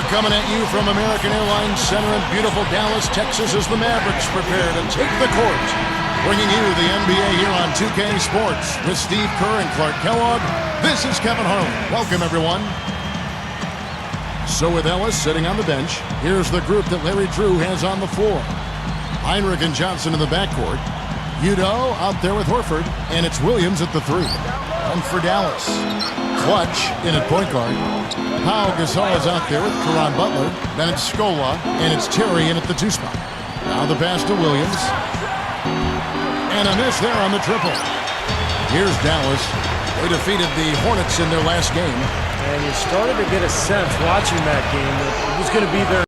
Coming at you from American Airlines Center in beautiful Dallas, Texas, as the Mavericks prepare to take the court. Bringing you the NBA here on 2K Sports with Steve Kerr and Clark Kellogg. This is Kevin Harlan. Welcome, everyone. So with Ellis sitting on the bench, here's the group that Larry Drew has on the floor. Heinrich and Johnson in the backcourt. Udoh out there with Horford, and it's Williams at the three. And for Dallas, Clutch in at point guard. Pau Gasol is out there with Caron Butler. Then it's Scola, and it's Terry in at the two spot. Now the pass to Williams. And a miss there on the triple. Here's Dallas. They defeated the Hornets in their last game. And you started to get a sense watching that game that it was going to be their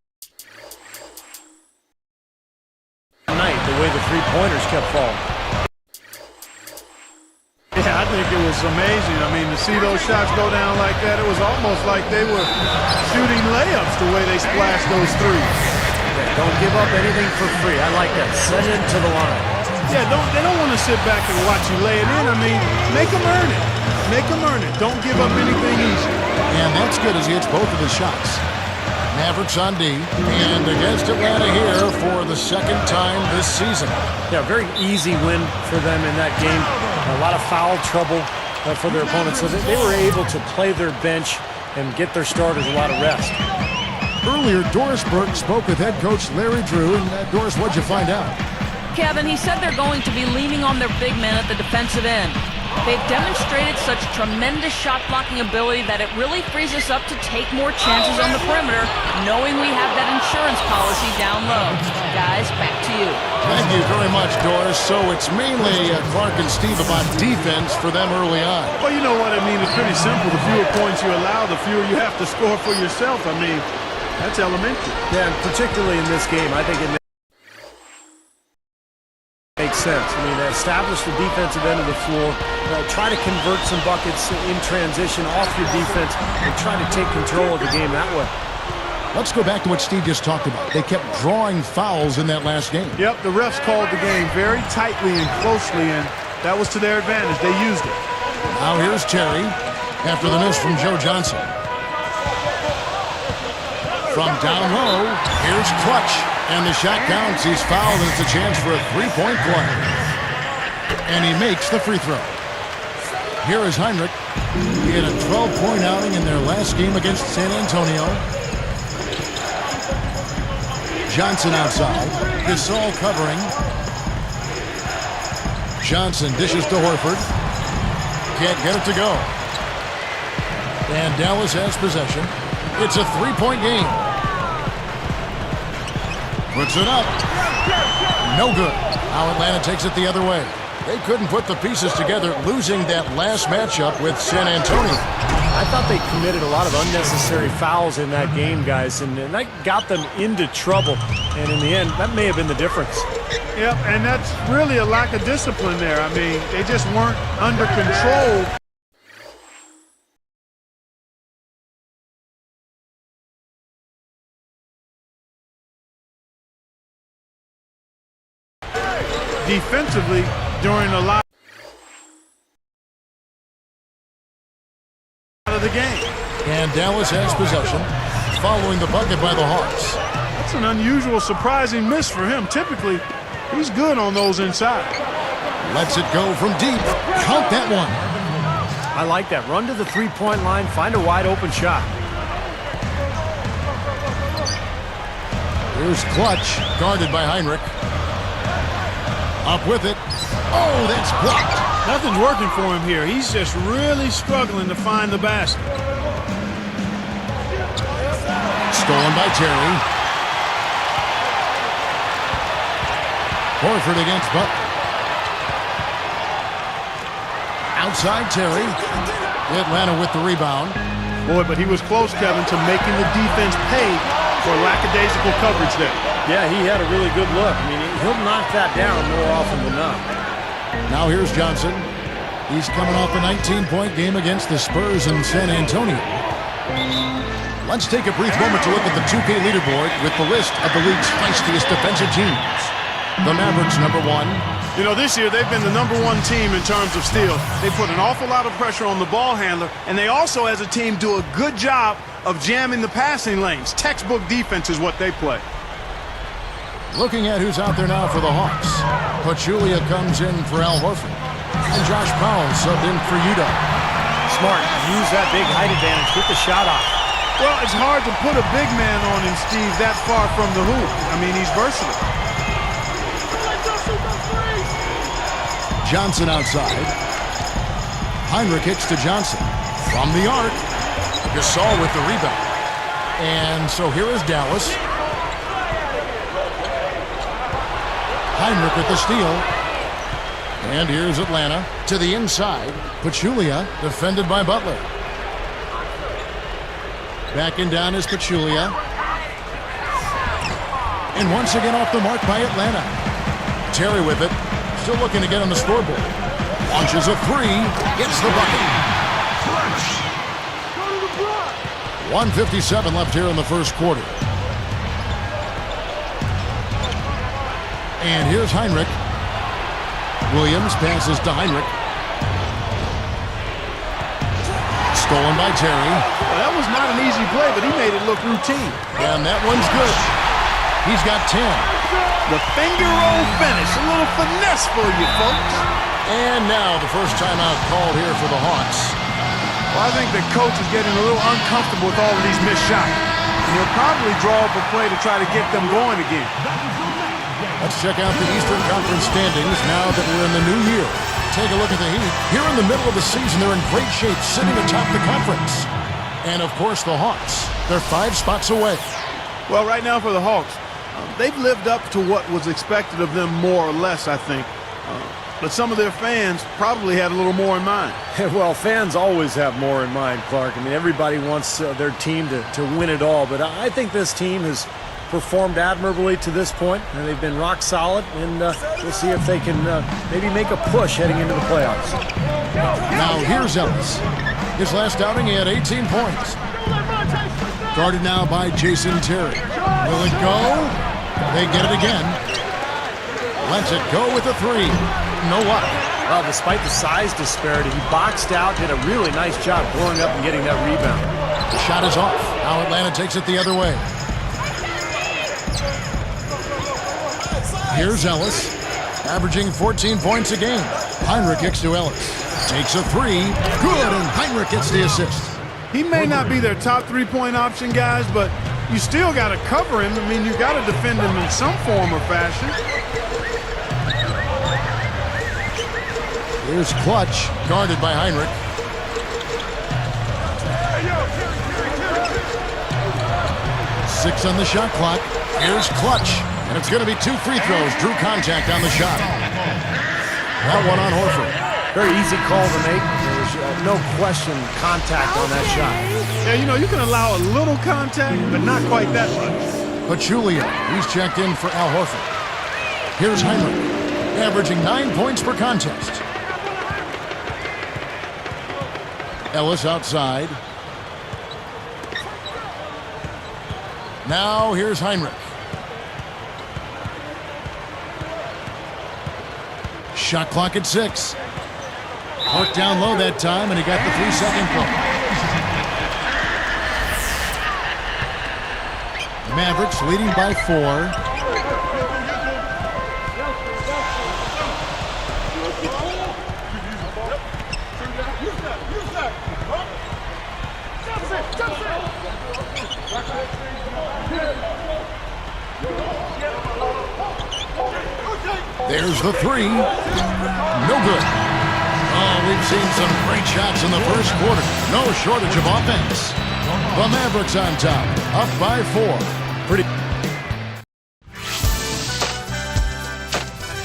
night, the way the three-pointers kept falling. Yeah, I think it was amazing. I mean, to see those shots go down like that, it was almost like they were shooting layups the way they splashed those threes. Yeah, don't give up anything for free. I like that. Send it to the line. Yeah, they don't want to sit back and watch you lay it in. I mean, make them earn it. Make them earn it. Don't give up anything easy. And that's good as he hits both of his shots. Mavericks on D, and against Atlanta here for the second time this season. Yeah, very easy win for them in that game. A lot of foul trouble for their opponents, so they were able to play their bench and get their starters a lot of rest. Earlier, Doris Burke spoke with head coach Larry Drew, and Doris, what'd you find out? Kevin, he said they're going to be leaning on their big men at the defensive end. They've demonstrated such tremendous shot-blocking ability that it really frees us up to take more chances on the perimeter, knowing we have that insurance policy down low. Guys, back to you. Thank you very much, Doris. So it's mainly Clark and Steve about defense for them early on. Well, you know what I mean. It's pretty simple. The fewer points you allow, the fewer you have to score for yourself. I mean, that's elementary. Yeah, and particularly in this game, I think it makes sense. I mean, establish the defensive end of the floor, try to convert some buckets in transition off your defense, and try to take control of the game that way. Let's go back to what Steve just talked about. They kept drawing fouls in that last game. Yep, the refs called the game very tightly and closely, and that was to their advantage. They used it. Now here's Terry after the miss from Joe Johnson. From down low, here's Clutch. And the shot counts. He's fouled, and it's a chance for a three-point play. And he makes the free throw. Here is Heinrich. He had a 12-point outing in their last game against San Antonio. Johnson outside. Gasol covering. Johnson dishes to Horford. Can't get it to go. And Dallas has possession. It's a three-point game. Puts it up. No good. Now Atlanta takes it the other way. They couldn't put the pieces together, losing that last matchup with San Antonio. I thought they committed a lot of unnecessary fouls in that game, guys, and that got them into trouble. And in the end, that may have been the difference. Yep, and that's really a lack of discipline there. I mean, they just weren't under control. Defensively during a lot of the game. And Dallas has possession, following the bucket by the Hawks. That's an unusual, surprising miss for him. Typically, he's good on those inside. Lets it go from deep. Count that one. I like that. Run to the three-point line, find a wide-open shot. Here's Clutch, guarded by Heinrich. Up with it. Oh, that's blocked. Nothing's working for him here. He's just really struggling to find the basket. Stolen by Terry. Horford against Butler. Outside Terry. Atlanta with the rebound. Boy, but he was close, Kevin, to making the defense pay for lackadaisical coverage there. Yeah, he had a really good look. I mean, he'll knock that down more often than not. Now here's Johnson. He's coming off a 19-point game against the Spurs in San Antonio. Let's take a brief moment to look at the 2K leaderboard with the list of the league's feistiest defensive teams. The Mavericks, #1. You know, this year they've been the #1 team in terms of steals. They put an awful lot of pressure on the ball handler, and they also, as a team, do a good job of jamming the passing lanes. Textbook defense is what they play. Looking at who's out there now for the Hawks. Pachulia comes in for Al Horford. And Josh Powell subbed in for Udo. Smart. Use that big height advantage. Get the shot off. Well, it's hard to put a big man on him, Steve, that far from the hoop. I mean, he's versatile. Johnson outside. Heinrich hits to Johnson. From the arc. Gasol with the rebound. And so here is Dallas. Heinrich with the steal. And here's Atlanta to the inside. Pachulia defended by Butler. Backing down is Pachulia. And once again off the mark by Atlanta. Terry with it. Still looking to get on the scoreboard. Launches a three. Gets the bucket. 1:57 left here in the first quarter. And here's Heinrich. Williams passes to Heinrich. Stolen by Terry. Well, that was not an easy play, but he made it look routine. And that one's good. He's got 10. The finger roll finish. A little finesse for you, folks. And now the first timeout called here for the Hawks. Well, I think the coach is getting a little uncomfortable with all of these missed shots. And he'll probably draw up a play to try to get them going again. Let's check out the Eastern Conference standings now that we're in the new year. Take a look at the Heat. Here in the middle of the season, they're in great shape, sitting atop the conference. And, of course, the Hawks. They're 5 spots away. Well, right now for the Hawks, they've lived up to what was expected of them more or less, I think. But some of their fans probably had a little more in mind. Well, fans always have more in mind, Clark. I mean, everybody wants their team to win it all. But I think this team has performed admirably to this point, and they've been rock solid, and we'll see if they can maybe make a push heading into the playoffs. Now here's Ellis. His last outing, he had 18 points. Guarded now by Jason Terry. Will it go? They get it again. Lets it go with a three. No luck. Well, despite the size disparity, he boxed out, did a really nice job blowing up and getting that rebound. The shot is off. Now Atlanta takes it the other way. Here's Ellis, averaging 14 points a game. Heinrich kicks to Ellis. Takes a three. Good, and Heinrich gets the assist. He may not be their top three-point option, guys, but you still got to cover him. I mean, you got to defend him in some form or fashion. Here's Clutch, guarded by Heinrich. Six on the shot clock. Here's Clutch. And it's going to be 2 free throws. Drew contact on the shot. That one on Horford. Very easy call to make. There was no question contact on that shot. Yeah, you know, you can allow a little contact, but not quite that much. Pachulia, he's checked in for Al Horford. Here's Heinrich, averaging 9 points per contest. Ellis outside. Now here's Heinrich. Shot clock at 6. Worked down low that time, and he got the 3-second play. Mavericks leading by 4. There's the 3. No good. Oh, we've seen some great shots in the first quarter. No shortage of offense. The Mavericks on top, up by 4. Pretty.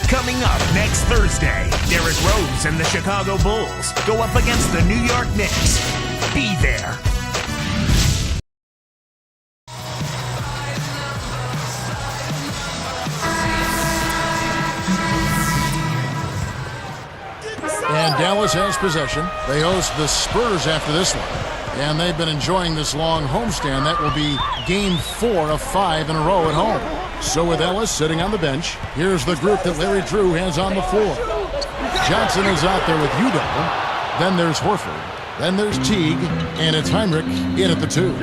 Coming up next Thursday, Derrick Rose and the Chicago Bulls go up against the New York Knicks. Be there. And Dallas has possession. They host the Spurs after this one. And they've been enjoying this long homestand. That will be game 4 of 5 in a row at home. So with Ellis sitting on the bench, here's the group that Larry Drew has on the floor. Johnson is out there with Udo. Then there's Horford. Then there's Teague. And it's Heinrich in at the 2.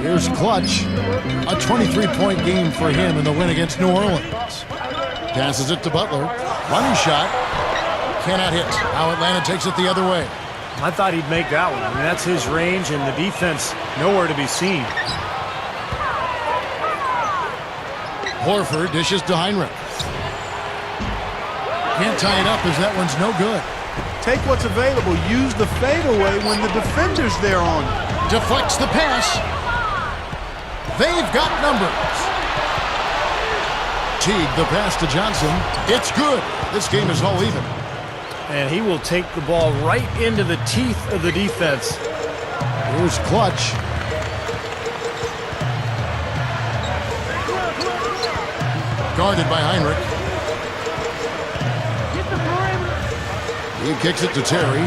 Here's Clutch. A 23-point game for him in the win against New Orleans. Passes it to Butler. Money shot. Cannot hit. Now Atlanta takes it the other way. I thought he'd make that one. I mean, that's his range, and the defense nowhere to be seen. Horford dishes to Heinrich. Can't tie it up as that one's no good. Take what's available. Use the fadeaway when the defender's there on you. Deflects the pass. They've got numbers. Teague, the pass to Johnson. It's good. This game is all even. And he will take the ball right into the teeth of the defense. Here's Clutch. Guarded by Heinrich. He kicks it to Terry.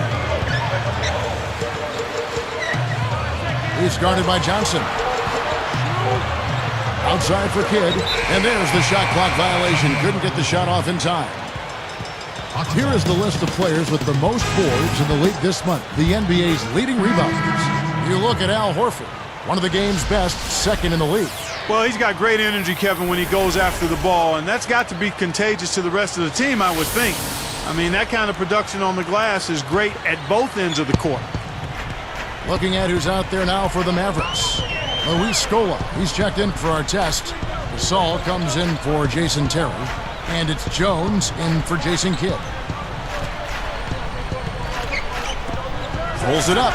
He's guarded by Johnson. Outside for Kidd. And there's the shot clock violation. Couldn't get the shot off in time. Here is the list of players with the most boards in the league this month. The NBA's leading rebounders. You look at Al Horford, one of the game's best, second in the league. Well, he's got great energy, Kevin, when he goes after the ball, and that's got to be contagious to the rest of the team, I would think. I mean, that kind of production on the glass is great at both ends of the court. Looking at who's out there now for the Mavericks. Luis Scola, he's checked in for our test. Gasol comes in for Jason Terry. And it's Jones in for Jason Kidd. Pulls it up.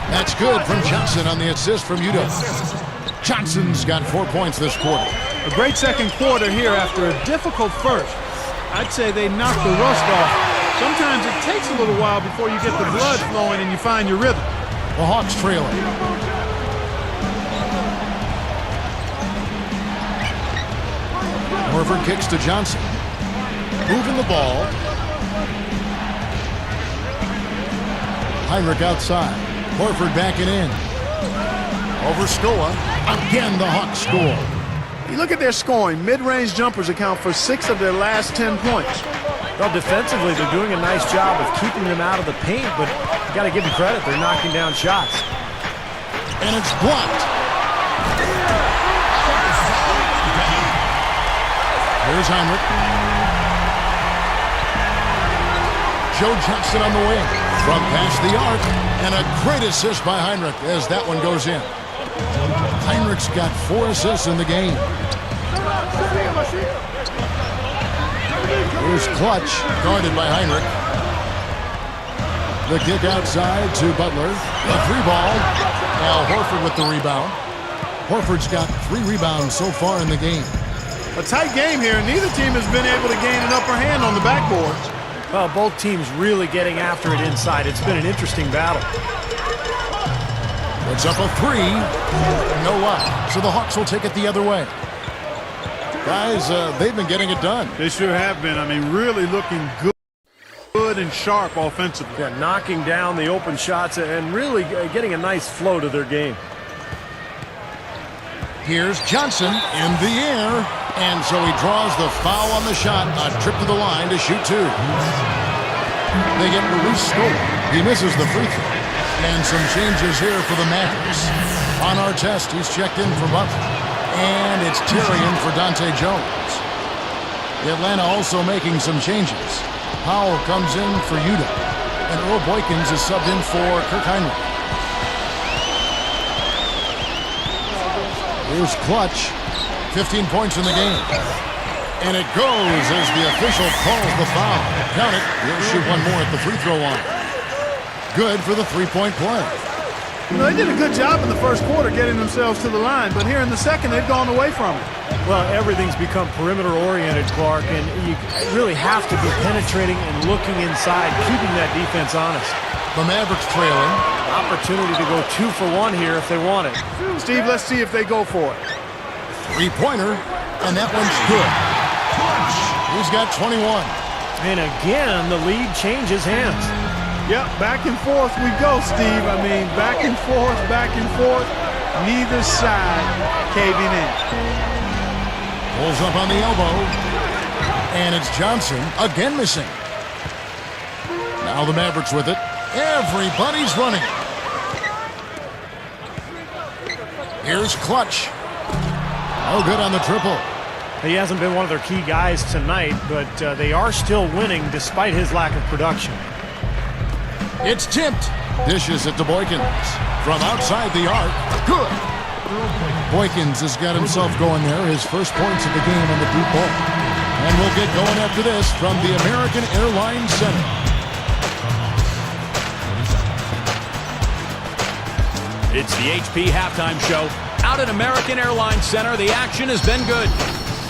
That's good from Johnson on the assist from Udo. Johnson's got 4 points this quarter. A great second quarter here after a difficult first. I'd say they knocked the rust off. Sometimes it takes a little while before you get the blood flowing and you find your rhythm. The Hawks trailing. Horford kicks to Johnson. Moving the ball. Heinrich outside. Horford backing in. Over Scola. Again, the Hawks score. You look at their scoring. Mid-range jumpers account for 6 of their last 10 points. Well, defensively, they're doing a nice job of keeping them out of the paint, but you got to give them credit. They're knocking down shots. And it's blocked. Here's Heinrich. Joe Johnson on the wing. From past the arc. And a great assist by Heinrich as that one goes in. Heinrich's got 4 assists in the game. Here's Clutch, guarded by Heinrich. The kick outside to Butler. The 3-ball. Al Horford with the rebound. Horford's got 3 rebounds so far in the game. A tight game here, and neither team has been able to gain an upper hand on the backboard. Well, both teams really getting after it inside. It's been an interesting battle. Puts up a three. No luck. So the Hawks will take it the other way. Guys, they've been getting it done. They sure have been. I mean, really looking good and sharp offensively. Yeah, knocking down the open shots and really getting a nice flow to their game. Here's Johnson in the air. And so he draws the foul on the shot. A trip to the line to shoot two. They get Luis Scola. He misses the free throw. And some changes here for the Mavericks. On our test, he's checked in for Butler. And it's Terry in for Dante Jones. Atlanta also making some changes. Powell comes in for Udo. And Earl Boykins is subbed in for Kirk Heinrich. Here's Clutch. 15 points in the game. And it goes as the official calls the foul. Count it. He'll shoot one more at the free throw line. Good for the three-point play. You know, they did a good job in the first quarter getting themselves to the line, but here in the second, they've gone away from it. Well, everything's become perimeter-oriented, Clark, and you really have to be penetrating and looking inside, keeping that defense honest. The Mavericks trailing. Opportunity to go 2 for 1 here if they want it. Steve, let's see if they go for it. Three-pointer, and that one's good. He's got 21. And again, the lead changes hands. Yep, back and forth we go, Steve. I mean, back and forth, neither side caving in. Pulls up on the elbow, and it's Johnson again missing. Now the Mavericks with it. Everybody's running. Here's Clutch. No good on the triple. He hasn't been one of their key guys tonight, but they are still winning despite his lack of production. It's tipped. Dishes it to Boykins. From outside the arc. Good. Boykins has got himself going there. His first points of the game on the deep ball. And we'll get going after this from the American Airlines Center. It's the HP Halftime Show. Out at American Airlines Center, the action has been good.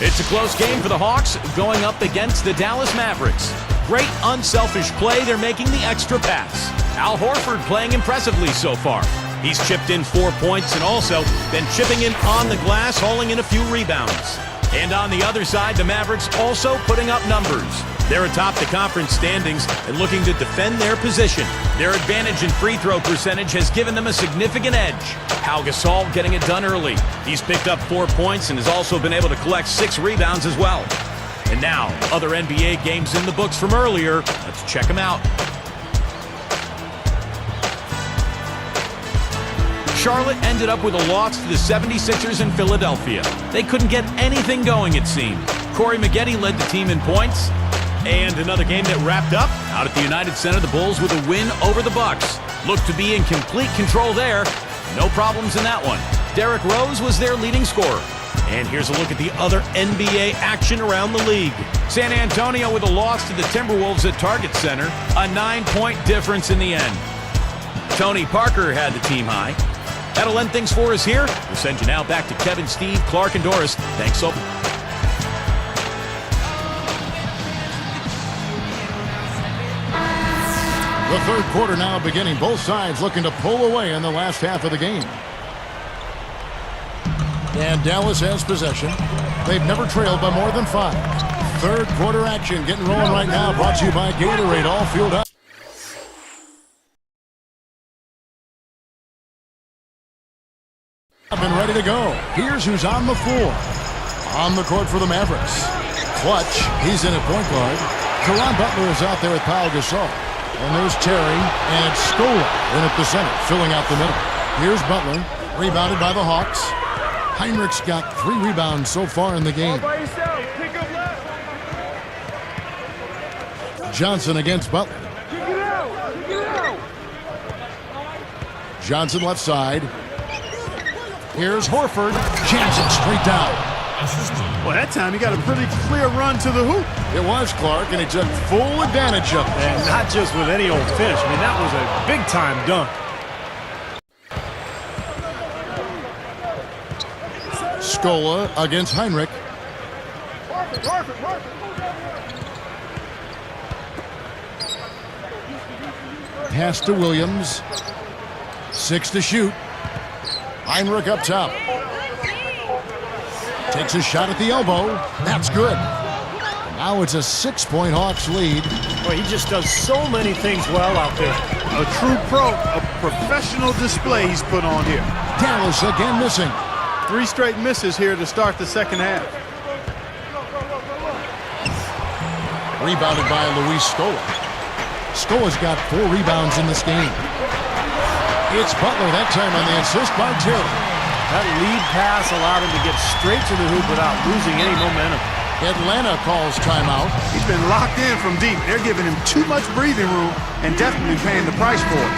It's a close game for the Hawks going up against the Dallas Mavericks. Great unselfish play. They're making the extra pass. Al Horford playing impressively so far. He's chipped in 4 points and also been chipping in on the glass, hauling in a few rebounds. And on the other side, the Mavericks also putting up numbers. They're atop the conference standings and looking to defend their position. Their advantage in free throw percentage has given them a significant edge. Pau Gasol getting it done early. He's picked up 4 points and has also been able to collect 6 rebounds as well. And now, other NBA games in the books from earlier. Let's check them out. Charlotte ended up with a loss to the 76ers in Philadelphia. They couldn't get anything going, it seemed. Corey Maggette led the team in points. And another game that wrapped up out at the United Center, the Bulls with a win over the Bucks. Looked to be in complete control there. No problems in that one. Derrick Rose was their leading scorer. And here's a look at the other NBA action around the league. San Antonio with a loss to the Timberwolves at Target Center. A 9-point difference in the end. Tony Parker had the team high. That'll end things for us here. We'll send you now back to Kevin, Steve, Clark, and Doris. Thanks so much. The third quarter now beginning. Both sides looking to pull away in the last half of the game. And Dallas has possession. They've never trailed by more than 5. Third quarter action getting rolling right now. Brought to you by Gatorade. All fueled up. Up and ready to go. Here's who's on the floor. On the court for the Mavericks. Clutch. He's in at point guard. Caron Butler is out there with Pau Gasol. And there's Terry, and it's Scola in at the center, filling out the middle. Here's Butler, rebounded by the Hawks. Heinrich's got 3 rebounds so far in the game. Johnson against Butler. Johnson left side. Here's Horford. Johnson straight down. Well, that time he got a pretty clear run to the hoop. It was Clark, and he took full advantage of it. And not just with any old finish. I mean, that was a big-time dunk. Scola against Heinrich. Pass to Williams. 6 to shoot. Heinrich up top. Takes a shot at the elbow. That's good. And now it's a 6-point Hawks lead. Well, he just does so many things well out there. A true pro, a professional display he's put on here. Dallas again missing. 3 straight misses here to start the second half. Rebounded by Luis Scola. Scola's got 4 rebounds in this game. It's Butler that time on the assist by Terry. That lead pass allowed him to get straight to the hoop without losing any momentum. Atlanta calls timeout. He's been locked in from deep. They're giving him too much breathing room and definitely paying the price for it.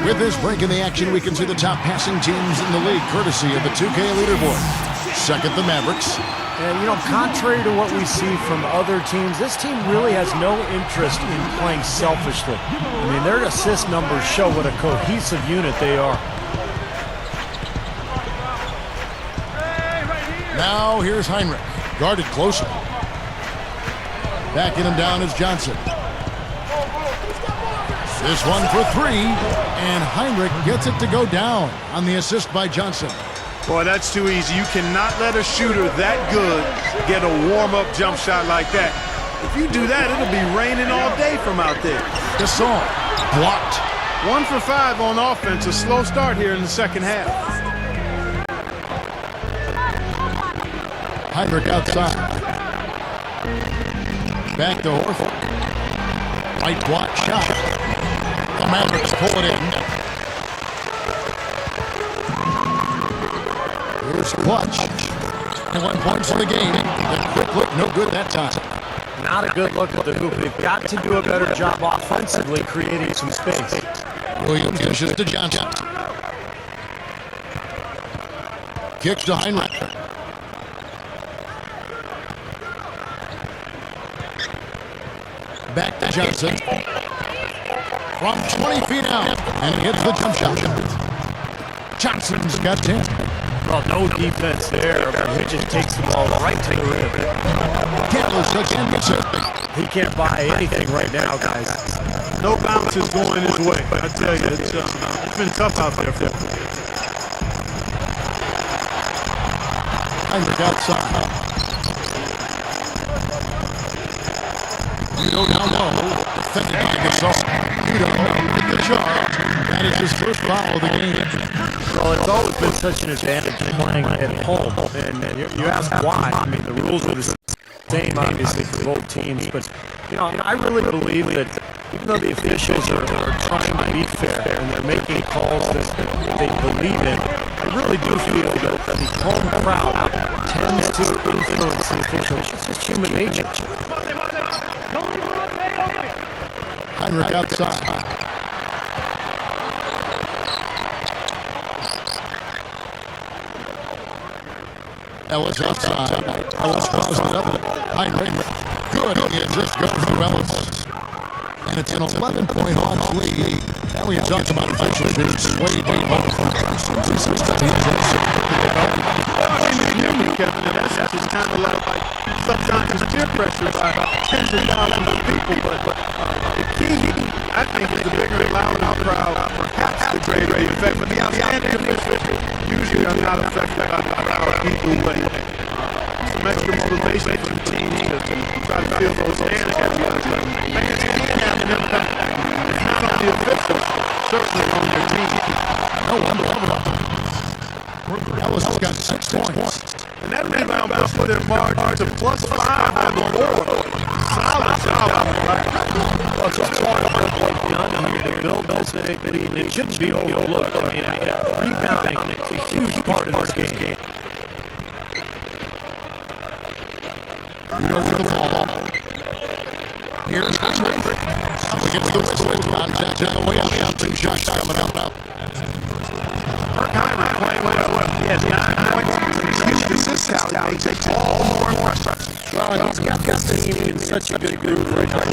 With this break in the action, we can see the top passing teams in the league, courtesy of the 2K leaderboard. Second, the Mavericks. And, you know, contrary to what we see from other teams, this team really has no interest in playing selfishly. I mean, their assist numbers show what a cohesive unit they are. Now here's Heinrich, guarded closer. Backing him down is Johnson. This one for 3, and Heinrich gets it to go down on the assist by Johnson. Boy, that's too easy. You cannot let a shooter that good get a warm-up jump shot like that. If you do that, it'll be raining all day from out there. Gasol, blocked. 1 for 5 on offense. A slow start here in the second half. Heinrich outside. Back to Horford. Right block shot. The Mavericks pull it in. Here's Clutch. 21 points in the game. The quick look, no good that time. Not a good look at the hoop. They've got to do a better job offensively creating some space. Williams dishes to Johnson. Kicks to Heinrich. Back to Johnson. From 20 feet out. And he hits the jump shot. Johnson's got 10. Well, no defense there. He just takes the ball right to the rim. Dallas again missing. He can't buy anything right now, guys. No bounces going his way. I tell you, it's been tough out there for him. Heinrich outside. Udo down low. Defended by Gasol. Udo with the charge. That is his first foul of the game. Well, it's always been such an advantage playing at home. And you ask why. I mean, the rules are the same, obviously, for both teams. But, you know, I really believe that even though the officials are trying to be fair and they're making calls that they believe in, I really do feel that the home crowd tends to influence the officials. It's just human nature. Heinrich outside. Ellis outside. Ellis throws it up. Heinrich. Good. The assist goes to Ellis. And it's an 11-point Hawks lead. Now we talked about officials being swayed by both. Kevin, in essence, it's kind of like sometimes peer pressure by tens of thousands of people. But the key, I think, is the bigger, louder crowd, perhaps the greater the effect. But the outstanding officials usually are not affected by the crowd either way. Some extra motivation for the team to try to fill those hands. Fans can have an impact. It's not on the officials, certainly on their team. No wonder. Ellis has got 6 points. And that rebound puts their margin to +5 on the board. Solid job on the right. Well, it's just hard to done here to build this big lead. It shouldn't be overlooked. I mean, rebounding is a huge part of this game. Over the ball. Here's Heinrich. We get to the whistle. Contact on the way out. 2 shots coming up. Heinrich playing well. He has 9 points. He's assist tally. He takes all more pressure. Well, he's got this team in such a good group right now.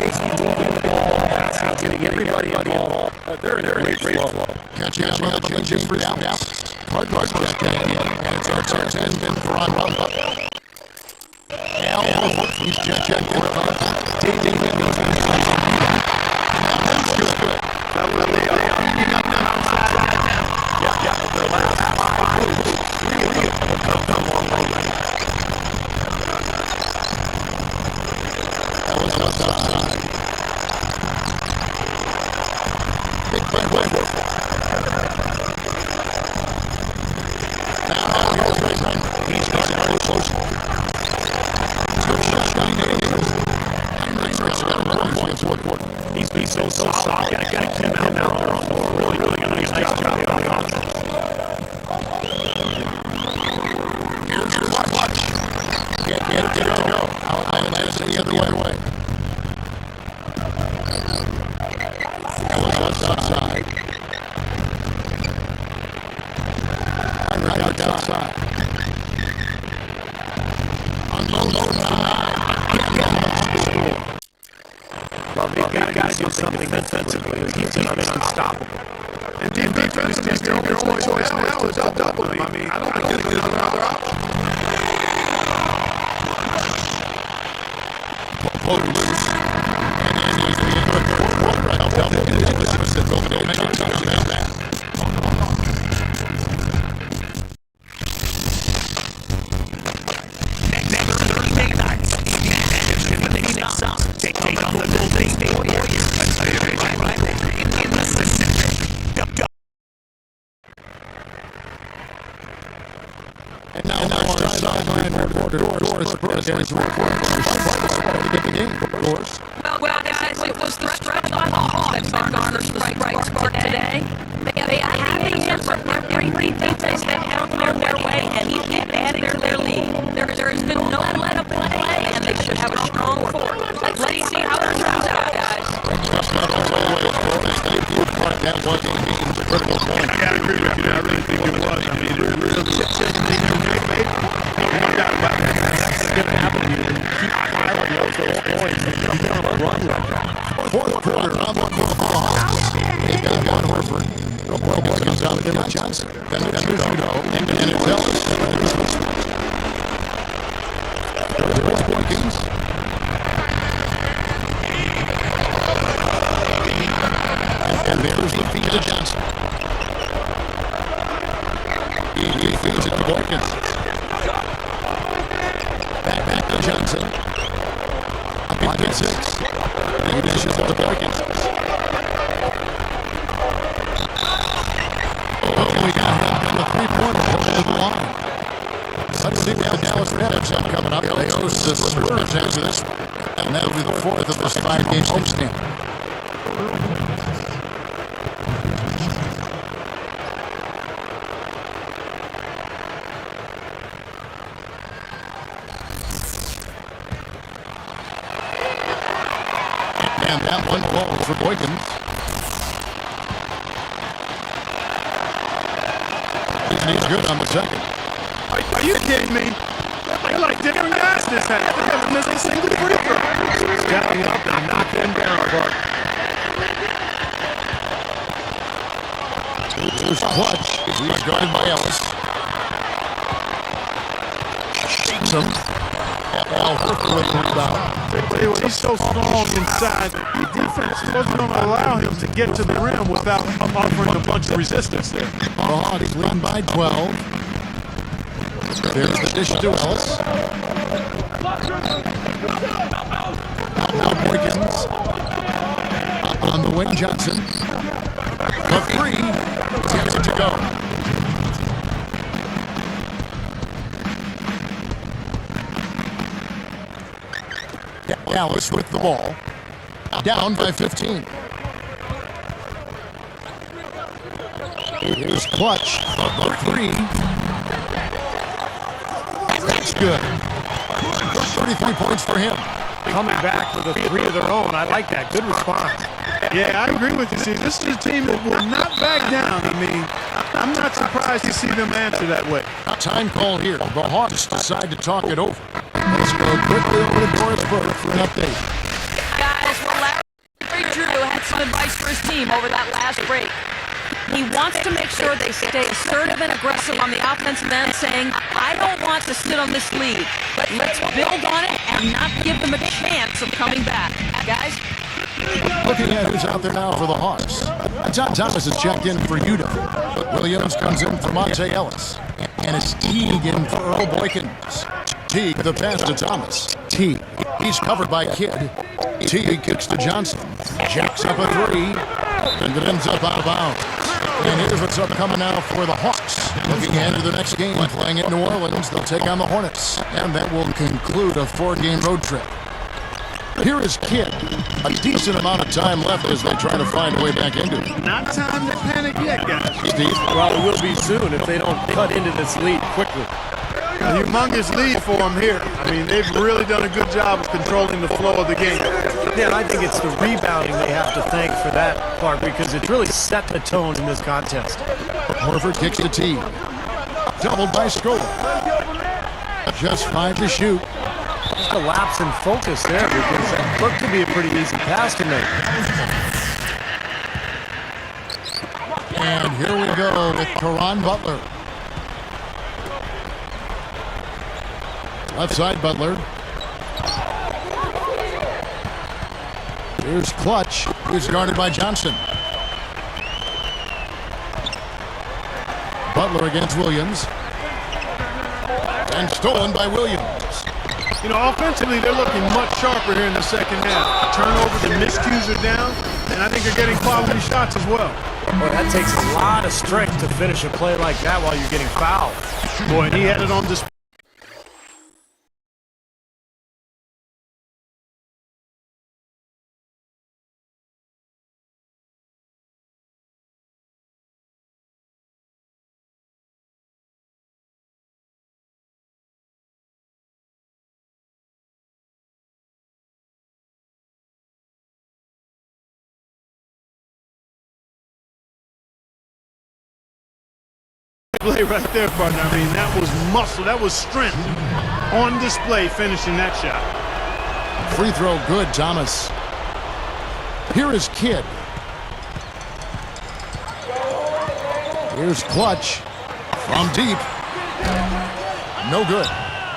He's moving the ball. He's getting everybody involved. They're in a great flow. Catching up on the benches for down. Hard got that. And it's our chance and Veron. check in about David Wiggins. That's good. The last 5 moves, 3 of them have come on late. That was outside. Big play by Horford. Now here's Raymond. He's getting very close. Two shots on the game. Heinrich's got 1 point for Horford. He's been so solid. Gotta keep him out there on the floor. Really doing a nice job on the offense. Here's Clutch. Get it to go. Outline it the other way. That was outside. Heinrich outside. On the low side. Well, they've got to do something defensively. He's unstoppable. And defense is their only choice now is to double him. I mean, I don't think there's another option. Pull loose. And he's the double digits that will make a touchdown back. Take on the Golden State Warriors. In the Pacific. And now on our sideline reporter, Doris Burns has reported to get the game, of course. Well, guys, it was the stretch by the Hawks that garnered the bright spark today. They had the answer for every defense that held their way, and he kept adding to their lead. There has been no let-up play, and they should have a strong fourth. Let's see how it turns out, guys. That was a critical point. I gotta agree with you. I really think it was. I mean, it was a decision they made. No doubt about it. That's going to happen. You keep highlighting those points and come down a run like that. Fourth quarter, I'm looking for the Hawks. They've got Horford. Wiggins comes out there with Johnson. Then it's Udo. And it's Ellis. There's Wiggins. And there's the feed to Johnson. He feeds it to Boykins. Back to Johnson. Up in 6. He dishes it to Boykins. Oh, we got him on the 3-pointer over the line. Let's see what the Dallas Mavericks have coming up. They host the Spurs after this. And that'll be the 4th of this 5-game homestand. And that one falls for Boykins. He's good on the second. Are you kidding me? They're like different guys this time. They haven't missed a single free throw. Stepping up and knocking him down, Clark. Here's Clutch. He's guarded by Ellis. Shakes him. Al Horford with the rebound. He's so strong inside. The defense wasn't going to allow him to get to the rim without offering a bunch of resistance there. The Hawks lead by 12. There's the dish to Ellis. Now Boykins. On the wing, Johnson. The 3. Here's it to go. Dallas with the ball. Down by 15. Here's Clutch. The 3. That's good. 33 points for him. Coming back with a 3 of their own. I like that. Good response. Yeah, I agree with you. See, this is a team that will not back down. I mean, I'm not surprised to see them answer that way. Time call here. The Hawks decide to talk it over. Let's go quickly over to Doris Burke for an update. Guys, well, Larry Drew had some advice for his team over that last break. He wants to make sure they stay assertive and aggressive on the offensive end, saying, I don't want to sit on this lead, but let's build on it and and not give them a chance of coming back. Guys, Looking at who's out there now for the Hawks. John Thomas is checked in for Udo. Williams comes in for Monte Ellis. And it's Teague in for Earl Boykins. Teague, the pass to Thomas. Teague, he's covered by Kidd. Teague kicks to Johnson. Jacks up a three. And it ends up out of bounds. And here's what's up coming now for the Hawks. Looking ahead to the next game, playing in New Orleans. They'll take on the Hornets. And that will conclude a 4-game road trip. Here is Kidd. A decent amount of time left as they try to find a way back into it. Not time to panic yet, guys. Steve? Well, it will be soon if they don't cut into this lead quickly. A humongous lead for them here. I mean, they've really done a good job of controlling the flow of the game. Yeah, and I think it's the rebounding they have to thank for that, Clark, because it's really set the tone in this contest. Horford kicks to Teague. Doubled by Scola. Just 5 to shoot. Just a lapse in focus there because that looked to be a pretty easy pass to make. And here we go with Caron Butler. Left side, Butler. Here's Clutch, who's guarded by Johnson. Butler against Williams. And stolen by Williams. You know, offensively, they're looking much sharper here in the second half. Turnovers and miscues are down, and I think they're getting quality shots as well. Boy, that takes a lot of strength to finish a play like that while you're getting fouled. Boy, and he had it on display. Play right there, partner. I mean, that was muscle, that was strength on display finishing that shot. Free throw good, Thomas. Here is Kidd. Here's Clutch from deep. No good.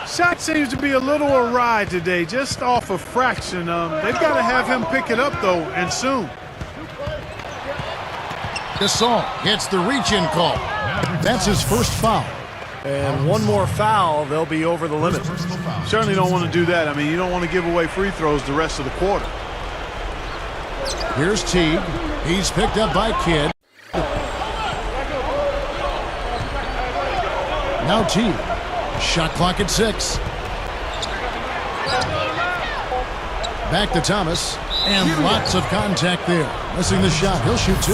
Shot seems to be a little awry today, just off a fraction. They've got to have him pick it up, though, and soon. Gasol gets the reach-in call. That's his first foul. And one more foul, they'll be over the limit. Certainly don't want to do that. I mean, you don't want to give away free throws the rest of the quarter. Here's Teague. He's picked up by Kidd. Now Teague. Shot clock at 6. Back to Thomas. And lots of contact there. Missing the shot. He'll shoot 2.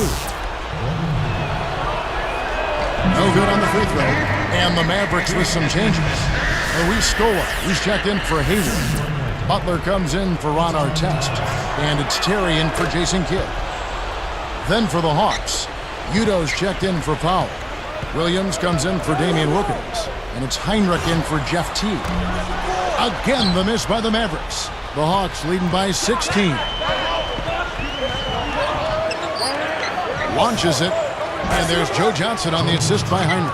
No good on the free throw. And the Mavericks with some changes. Luis Scola, he's checked in for Hayward. Butler comes in for Ron Artest. And it's Terry in for Jason Kidd. Then for the Hawks, Udo's checked in for Powell. Williams comes in for Damian Wilkins. And it's Heinrich in for Jeff Teague. Again, the miss by the Mavericks. The Hawks leading by 16. Launches it. And there's Joe Johnson on the assist by Heinrich.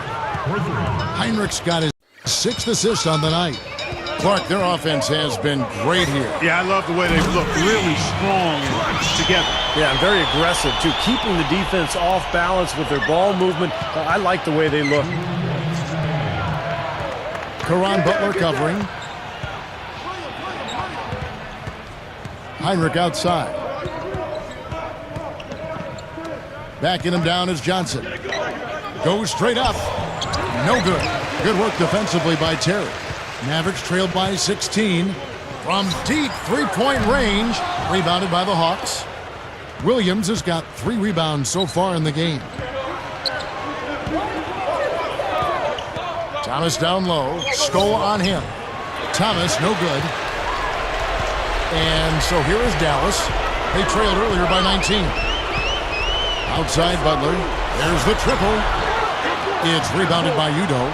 Heinrich's got his 6th assist on the night. Clark, their offense has been great here. Yeah, I love the way they've looked. Really strong and together. Yeah, and very aggressive, too. Keeping the defense off balance with their ball movement. I like the way they look. Caron Butler covering. Heinrich outside. Backing him down is Johnson. Goes straight up. No good. Good work defensively by Terry. Mavericks trailed by 16. From deep three-point range. Rebounded by the Hawks. Williams has got 3 rebounds so far in the game. Thomas down low. Scola on him. Thomas, no good. And so here is Dallas. They trailed earlier by 19. Outside Butler. There's the triple. It's rebounded by Udo.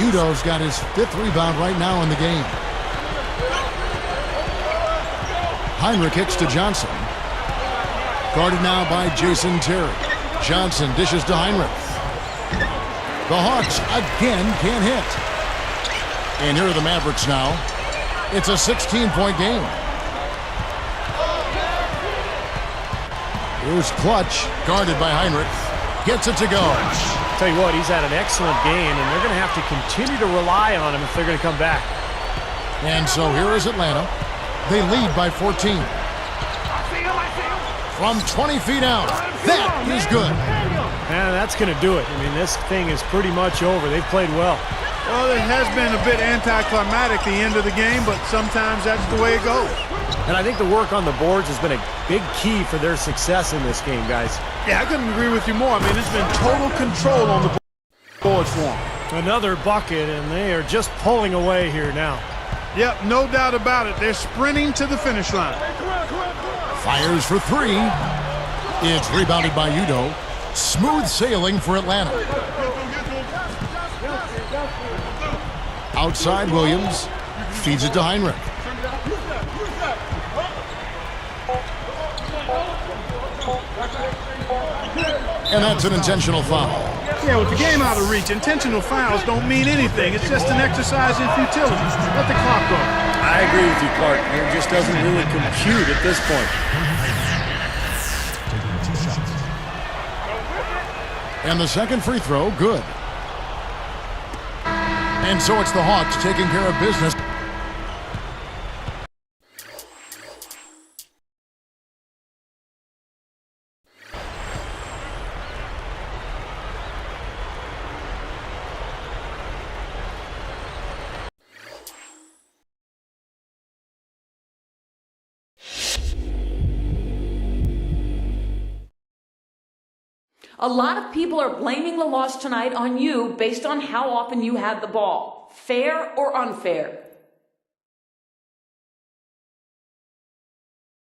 Udo's got his 5th rebound right now in the game. Heinrich kicks to Johnson. Guarded now by Jason Terry. Johnson dishes to Heinrich. The Hawks again can't hit. And here are the Mavericks now. It's a 16-point game. Here's Clutch, guarded by Heinrich. Gets it to go. Tell you what, he's had an excellent game, and they're going to have to continue to rely on him if they're going to come back. And so here is Atlanta. They lead by 14. From 20 feet out. That is good. And that's going to do it. I mean, this thing is pretty much over. They've played well. Well, it has been a bit anticlimactic the end of the game, but sometimes that's the way it goes. And I think the work on the boards has been a big key for their success in this game, guys. Yeah, I couldn't agree with you more. I mean, it's been total control on the boards for them. Another bucket, and they are just pulling away here now. Yep, no doubt about it. They're sprinting to the finish line. Fires for three. It's rebounded by Udo. Smooth sailing for Atlanta. Outside Williams. Feeds it to Heinrich. And that's an intentional foul. Yeah, with the game out of reach, intentional fouls don't mean anything. It's just an exercise in futility. Let the clock go. I agree with you, Clark. It just doesn't really compute at this point. And the second free throw, good. And so it's the Hawks taking care of business. A lot of people are blaming the loss tonight on you based on how often you had the ball. Fair or unfair?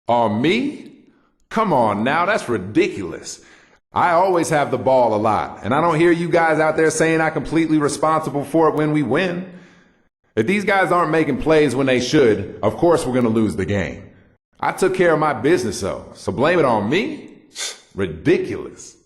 On me? Come on now, that's ridiculous. I always have the ball a lot, and I don't hear you guys out there saying I'm completely responsible for it when we win. If these guys aren't making plays when they should, of course we're going to lose the game. I took care of my business though, so blame it on me? Ridiculous.